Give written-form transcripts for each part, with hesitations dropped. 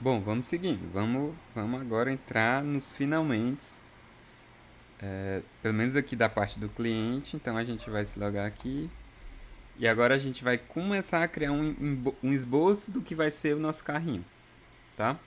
Bom, vamos seguindo. Vamos agora entrar nos finalmente. Pelo menos aqui da parte do cliente. Então a gente vai se logar aqui. E agora a gente vai começar a criar um esboço do que vai ser o nosso carrinho. Tá?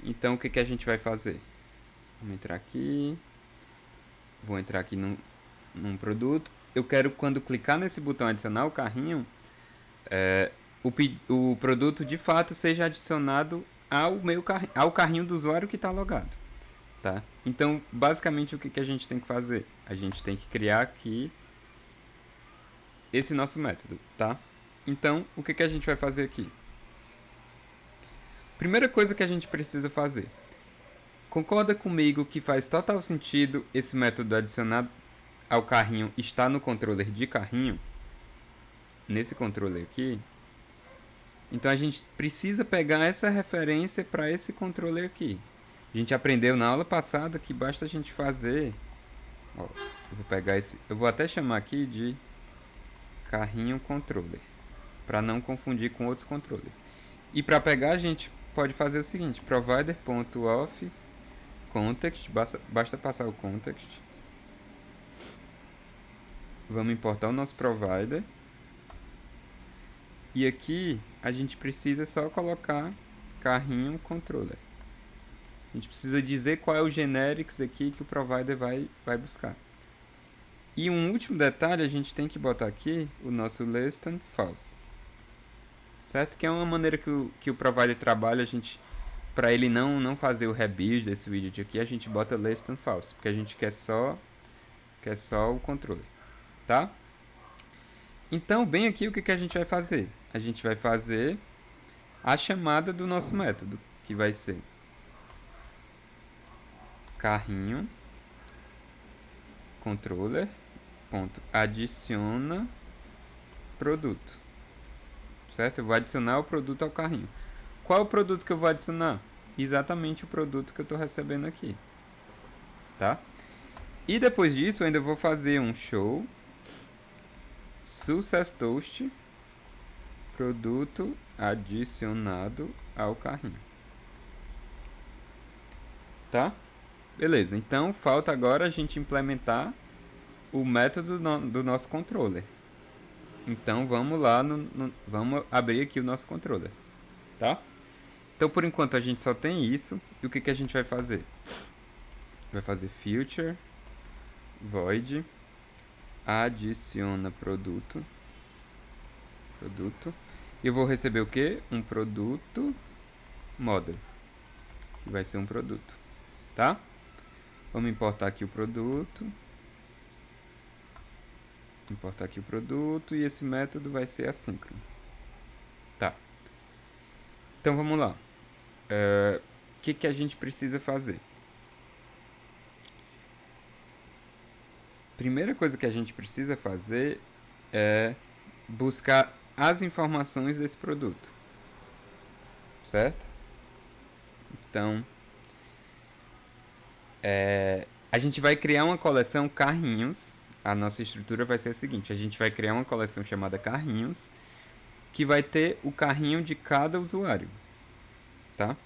Então o que a gente vai fazer? Vamos entrar aqui. Vou entrar aqui num produto. Eu quero, quando clicar nesse botão adicionar o carrinho, o produto de fato seja adicionado ao carrinho do usuário que está logado. Tá? Então, basicamente, o que a gente tem que fazer? A gente tem que criar aqui esse nosso método. Tá? Então, o que a gente vai fazer aqui? Primeira coisa que a gente precisa fazer. Concorda comigo que faz total sentido esse método adicionado ao carrinho estar no controller de carrinho? Nesse controller aqui. Então a gente precisa pegar essa referência para esse controller aqui. A gente aprendeu na aula passada que basta a gente fazer. Ó, eu vou pegar esse. Eu vou até chamar aqui de carrinho controller, para não confundir com outros controllers. E para pegar a gente pode fazer o seguinte: provider.auth context, basta passar o context. Vamos importar o nosso provider. E aqui a gente precisa só colocar carrinho controller. A gente precisa dizer qual é o generics aqui que o provider vai buscar. E um último detalhe, a gente tem que botar aqui o nosso less than false. Certo? Que é uma maneira que o provider trabalha, a gente, para ele não fazer o rebuild desse widget aqui, a gente bota less than false, porque a gente quer só o controle. Tá? Então, bem aqui, o que a gente vai fazer? A gente vai fazer a chamada do nosso método, que vai ser carrinho controller ponto adiciona produto, certo? Eu vou adicionar o produto ao carrinho. Qual é o produto que eu vou adicionar? Exatamente o produto que eu estou recebendo aqui, tá? E depois disso eu ainda vou fazer um show success toast produto adicionado ao carrinho, tá? Beleza, então falta agora a gente implementar o método do nosso controller. Então vamos lá, vamos abrir aqui o nosso controller, tá? Então por enquanto a gente só tem isso. E o que a gente vai fazer? Vai fazer future void adiciona produto. E eu vou receber o que? Um produto model, que vai ser um produto, tá? Vamos importar aqui o produto. Importar aqui o produto. E esse método vai ser assíncrono. Tá. Então vamos lá. O que a gente precisa fazer? Primeira coisa que a gente precisa fazer é buscar as informações desse produto. Certo? Então, a gente vai criar uma coleção carrinhos. A nossa estrutura vai ser a seguinte: a gente vai criar uma coleção chamada carrinhos, que vai ter o carrinho de cada usuário, tá?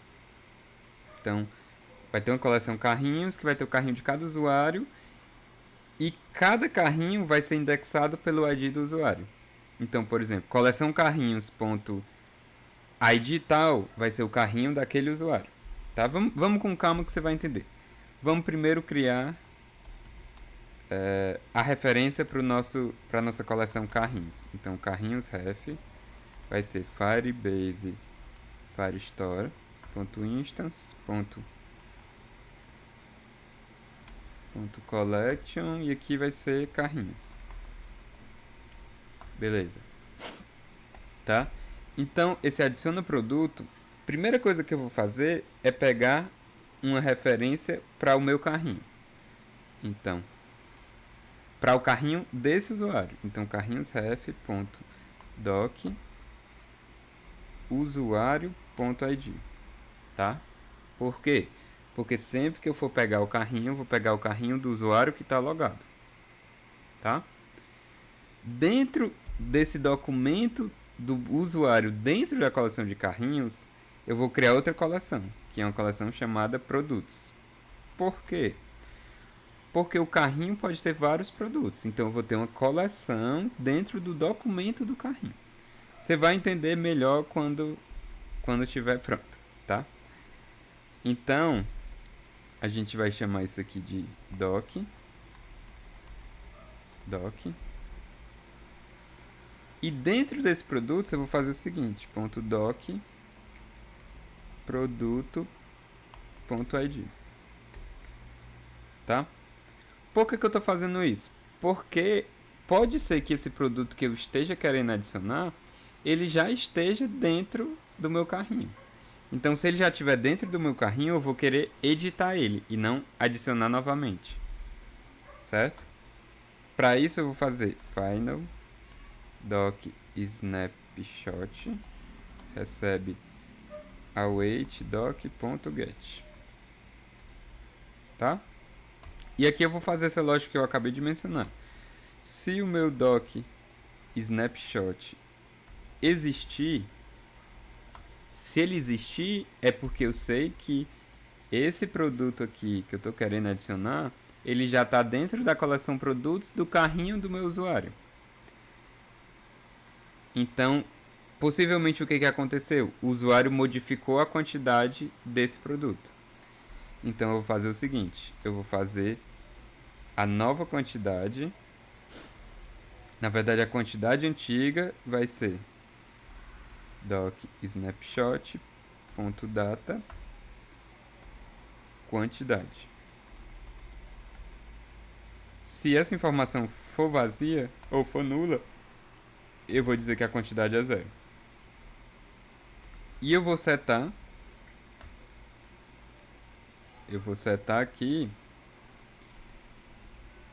Então, vai ter uma coleção carrinhos, que vai ter o carrinho de cada usuário, e cada carrinho vai ser indexado pelo ID do usuário. Então, por exemplo, coleção carrinhos.id tal vai ser o carrinho daquele usuário, tá? Vamos com calma que você vai entender. Vamos primeiro criar a referência para a nossa coleção carrinhos. Então, carrinhos ref vai ser firebase firestore.instance.collection e aqui vai ser carrinhos. Beleza. Tá? Então, esse adiciona produto, primeira coisa que eu vou fazer é pegar uma referência para o meu carrinho. Então, para o carrinho desse usuário. Então, carrinhosref.doc usuário.id, tá? Por quê? Porque sempre que eu for pegar o carrinho, eu vou pegar o carrinho do usuário que está logado, tá? Dentro desse documento do usuário, dentro da coleção de carrinhos, eu vou criar outra coleção, que é uma coleção chamada produtos. Por quê? Porque o carrinho pode ter vários produtos, então eu vou ter uma coleção dentro do documento do carrinho. Você vai entender melhor quando estiver pronto, tá? Então, a gente vai chamar isso aqui de doc. E dentro desse produto, eu vou fazer o seguinte, .doc produto.id. Tá? Por que eu estou fazendo isso? Porque pode ser que esse produto que eu esteja querendo adicionar, ele já esteja dentro do meu carrinho. Então, se ele já estiver dentro do meu carrinho, eu vou querer editar ele e não adicionar novamente. Certo? Para isso, eu vou fazer final doc snapshot recebe await doc.get. Tá? E aqui eu vou fazer essa lógica que eu acabei de mencionar. Se o meu doc snapshot existir, se ele existir, é porque eu sei que esse produto aqui que eu estou querendo adicionar, ele já está dentro da coleção produtos do carrinho do meu usuário. Então, possivelmente o que aconteceu? O usuário modificou a quantidade desse produto. Então eu vou fazer o seguinte, eu vou fazer a nova quantidade. Na verdade, a quantidade antiga vai ser doc snapshot.data quantidade. Se essa informação for vazia ou for nula, eu vou dizer que a quantidade é 0. E eu vou setar aqui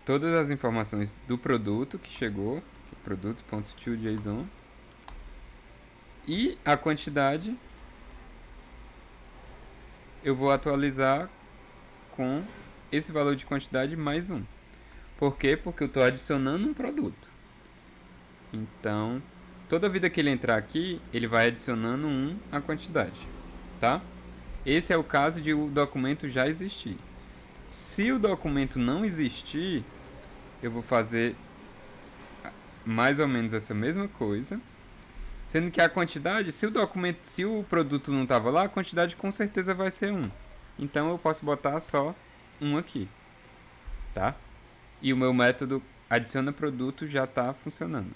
todas as informações do produto que chegou, que é produto.toJSON, e a quantidade eu vou atualizar com esse valor de quantidade mais 1. Por quê? Porque eu estou adicionando um produto. Então, toda vida que ele entrar aqui, ele vai adicionando 1 à quantidade, tá? Esse é o caso de o documento já existir. Se o documento não existir, eu vou fazer mais ou menos essa mesma coisa, sendo que a quantidade, se o produto não estava lá, a quantidade com certeza vai ser 1. Então eu posso botar só 1 aqui, tá? E o meu método adiciona produto já está funcionando,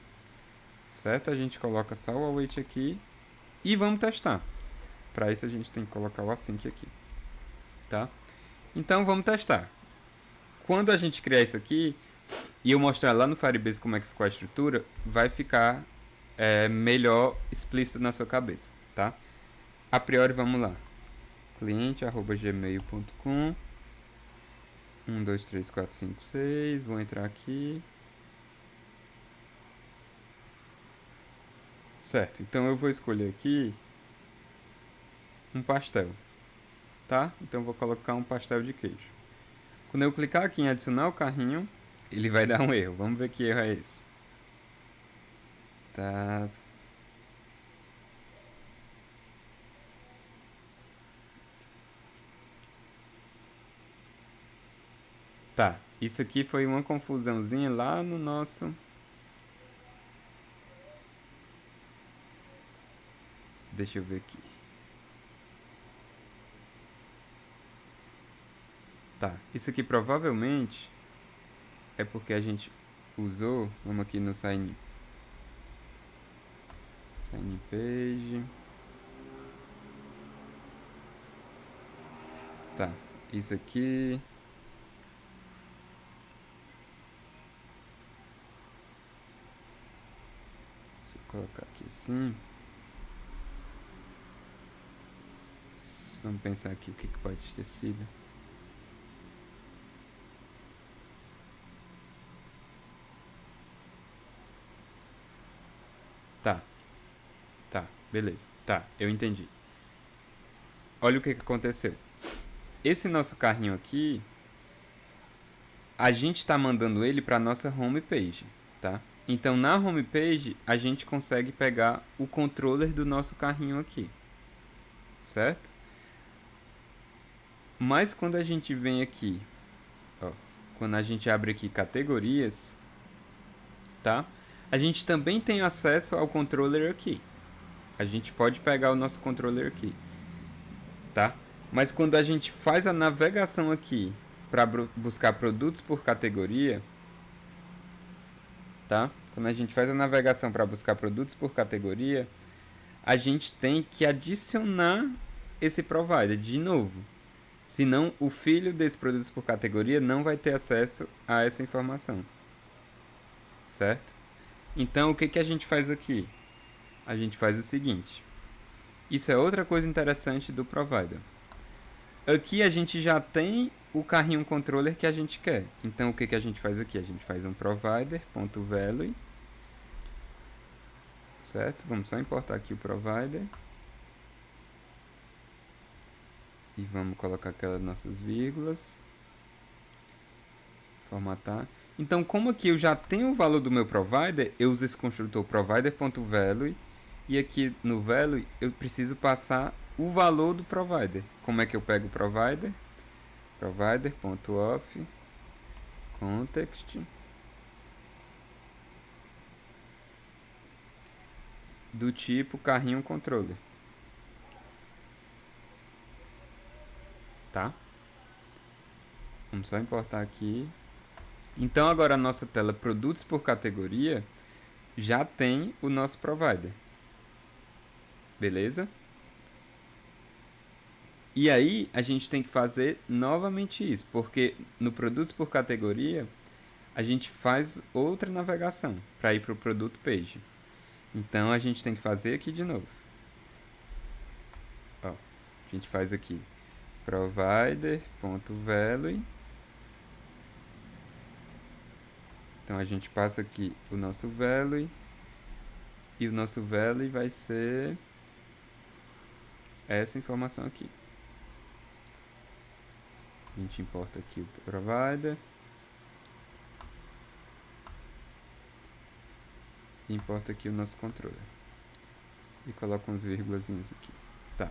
certo? A gente coloca só o await aqui e vamos testar. Para isso a gente tem que colocar o async aqui, tá? Então vamos testar. Quando a gente criar isso aqui e eu mostrar lá no Firebase como é que ficou a estrutura, vai ficar melhor explícito na sua cabeça, tá? A priori, vamos lá. cliente@gmail.com 1, 2, 3, 4, 5, 6. Vou entrar aqui. Certo, então eu vou escolher aqui um pastel, tá? Então eu vou colocar um pastel de queijo. Quando eu clicar aqui em adicionar o carrinho, ele vai dar um erro. Vamos ver que erro é esse. Tá. Tá, isso aqui foi uma confusãozinha lá no nosso... Deixa eu ver aqui. Tá, isso aqui provavelmente é porque a gente usou... Vamos aqui no sign page. Tá, isso aqui... Colocar aqui assim. Vamos pensar aqui o que pode ter sido. Tá, beleza. Tá, eu entendi. Olha o que aconteceu. Esse nosso carrinho aqui, a gente tá mandando ele para nossa home page, tá? Então, na homepage, a gente consegue pegar o controller do nosso carrinho aqui, certo? Mas quando a gente vem aqui, ó, quando a gente abre aqui categorias, tá? A gente também tem acesso ao controller aqui. A gente pode pegar o nosso controller aqui, tá? Mas quando a gente faz a navegação aqui para buscar produtos por categoria, tá? Quando a gente faz a navegação para buscar produtos por categoria, a gente tem que adicionar esse provider de novo. Senão, o filho desses produtos por categoria não vai ter acesso a essa informação. Certo? Então, o que a gente faz aqui? A gente faz o seguinte. Isso é outra coisa interessante do provider. Aqui a gente já tem o carrinho controller que a gente quer. Então, o que a gente faz aqui? A gente faz um provider.value. Certo? Vamos só importar aqui o provider. E vamos colocar aquelas nossas vírgulas. Formatar. Então, como aqui eu já tenho o valor do meu provider, eu uso esse construtor provider.value. E aqui no value eu preciso passar o valor do provider. Como é que eu pego o provider? Provider.of context do tipo carrinho controller. Tá? Vamos só importar aqui. Então agora a nossa tela produtos por categoria já tem o nosso provider. Beleza? E aí a gente tem que fazer novamente isso, porque no produtos por categoria a gente faz outra navegação para ir para o produto page. Então a gente tem que fazer aqui de novo. Ó, a gente faz aqui provider.value. Então a gente passa aqui o nosso value. E o nosso value vai ser essa informação aqui. A gente importa aqui o provider. E importa aqui o nosso controller. E coloca uns vírgulazinhos aqui. Tá.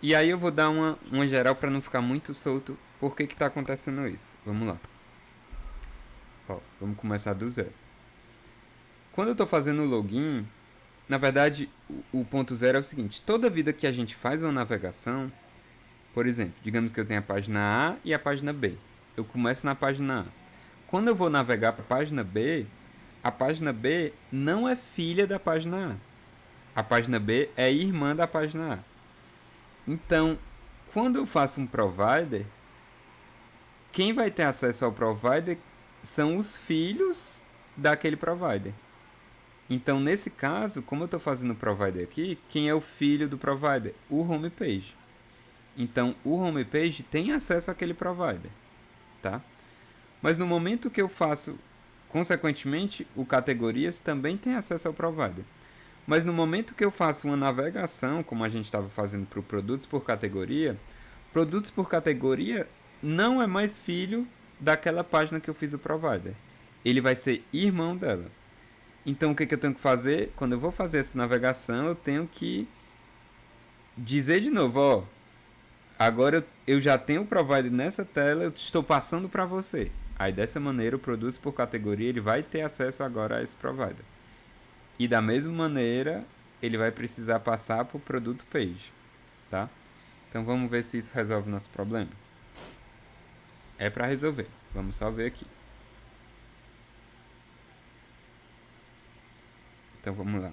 E aí eu vou dar uma geral para não ficar muito solto. Por que está acontecendo isso? Vamos lá. Ó, vamos começar do zero. Quando eu estou fazendo o login, na verdade, o ponto zero é o seguinte. Toda vida que a gente faz uma navegação, por exemplo, digamos que eu tenho a página A e a página B. Eu começo na página A. Quando eu vou navegar para a página B não é filha da página A. A página B é irmã da página A. Então, quando eu faço um provider, quem vai ter acesso ao provider são os filhos daquele provider. Então, nesse caso, como eu estou fazendo o provider aqui, quem é o filho do provider? O homepage. Então, o homepage tem acesso àquele provider, tá? Mas no momento que eu faço, consequentemente, o categorias também tem acesso ao provider. Mas no momento que eu faço uma navegação, como a gente estava fazendo para o produtos por categoria não é mais filho daquela página que eu fiz o provider. Ele vai ser irmão dela. Então, o que eu tenho que fazer? Quando eu vou fazer essa navegação, eu tenho que dizer de novo, ó, agora eu já tenho o provider nessa tela, eu estou passando para você. Aí, dessa maneira, o produto por categoria ele vai ter acesso agora a esse provider. E da mesma maneira, ele vai precisar passar para o produto page, tá? Então, vamos ver se isso resolve o nosso problema. É para resolver. Vamos só ver aqui. Então, vamos lá.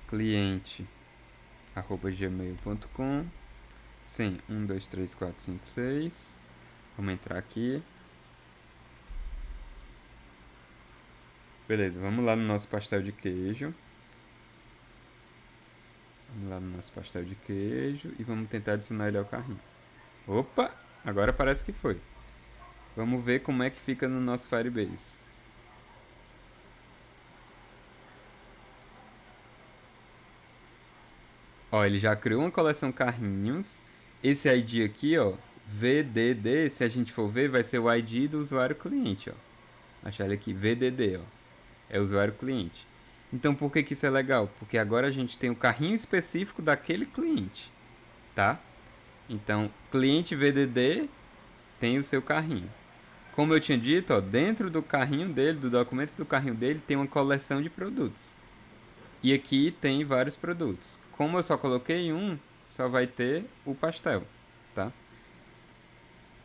cliente@gmail.com. Sim, 1, 2, 3, 4, 5, 6. Vamos entrar aqui. Beleza, vamos lá no nosso pastel de queijo. Vamos lá no nosso pastel de queijo e vamos tentar adicionar ele ao carrinho. Opa, agora parece que foi. Vamos ver como é que fica no nosso Firebase. Ó, ele já criou uma coleção carrinhos. Esse ID aqui, ó, VDD, se a gente for ver, vai ser o ID do usuário cliente, ó. Achar ele aqui, VDD, ó. É usuário cliente. Então por que isso é legal? Porque agora a gente tem o carrinho específico daquele cliente, tá? Então, cliente VDD tem o seu carrinho. Como eu tinha dito, ó, dentro do carrinho dele, do documento do carrinho dele, tem uma coleção de produtos. E aqui tem vários produtos. Como eu só coloquei um, só vai ter o pastel, tá?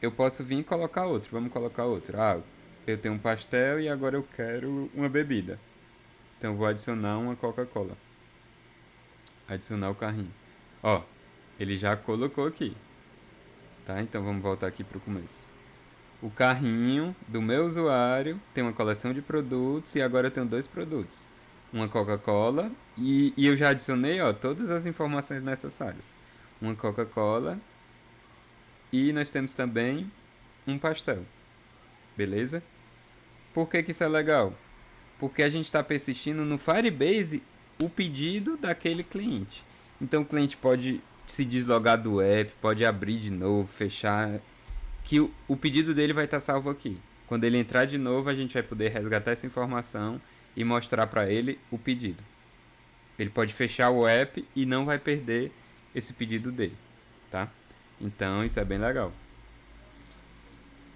Eu posso vir e colocar outro. Vamos colocar outro. Ah, eu tenho um pastel e agora eu quero uma bebida. Então eu vou adicionar uma Coca-Cola. Adicionar o carrinho. Ó, ele já colocou aqui, tá? Então vamos voltar aqui para o começo. O carrinho do meu usuário tem uma coleção de produtos e agora eu tenho dois produtos. Uma Coca-Cola e eu já adicionei, ó, todas as informações necessárias. Uma Coca-Cola e nós temos também um pastel, beleza? Por que isso é legal? Porque a gente está persistindo no Firebase o pedido daquele cliente. Então o cliente pode se deslogar do app, pode abrir de novo, fechar, que o pedido dele vai estar salvo aqui. Quando ele entrar de novo, a gente vai poder resgatar essa informação e mostrar para ele o pedido. Ele pode fechar o app e não vai perder esse pedido dele, tá? Então isso é bem legal.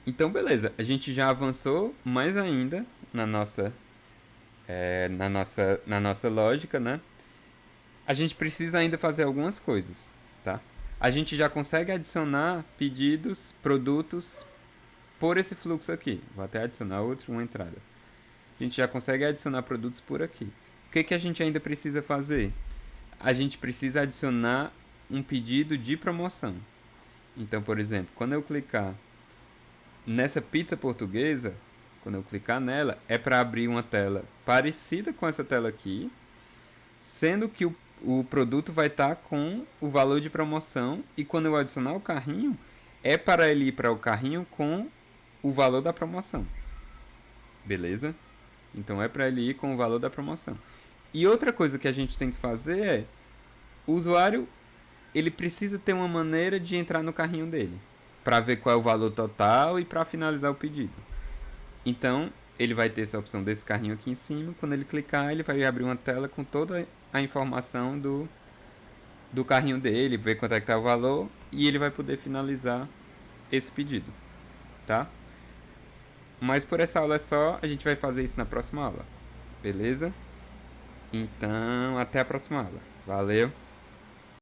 Então beleza, a gente já avançou mais ainda na nossa lógica, né? A gente precisa ainda fazer algumas coisas, tá? A gente já consegue adicionar pedidos, produtos por esse fluxo aqui. Vou até adicionar outro, uma entrada. A gente já consegue adicionar produtos por aqui. O que a gente ainda precisa fazer? A gente precisa adicionar um pedido de promoção. Então, por exemplo, quando eu clicar nessa pizza portuguesa, quando eu clicar nela, é para abrir uma tela parecida com essa tela aqui, sendo que o produto vai estar com o valor de promoção e quando eu adicionar o carrinho, é para ele ir para o carrinho com o valor da promoção. Beleza? Então é para ele ir com o valor da promoção. E outra coisa que a gente tem que fazer é o usuário ele precisa ter uma maneira de entrar no carrinho dele para ver qual é o valor total e para finalizar o pedido. Então, ele vai ter essa opção desse carrinho aqui em cima. Quando ele clicar, ele vai abrir uma tela com toda a informação do carrinho dele, ver quanto é que está o valor e ele vai poder finalizar esse pedido, tá? Mas por essa aula é só, a gente vai fazer isso na próxima aula, beleza? Então, até a próxima aula. Valeu!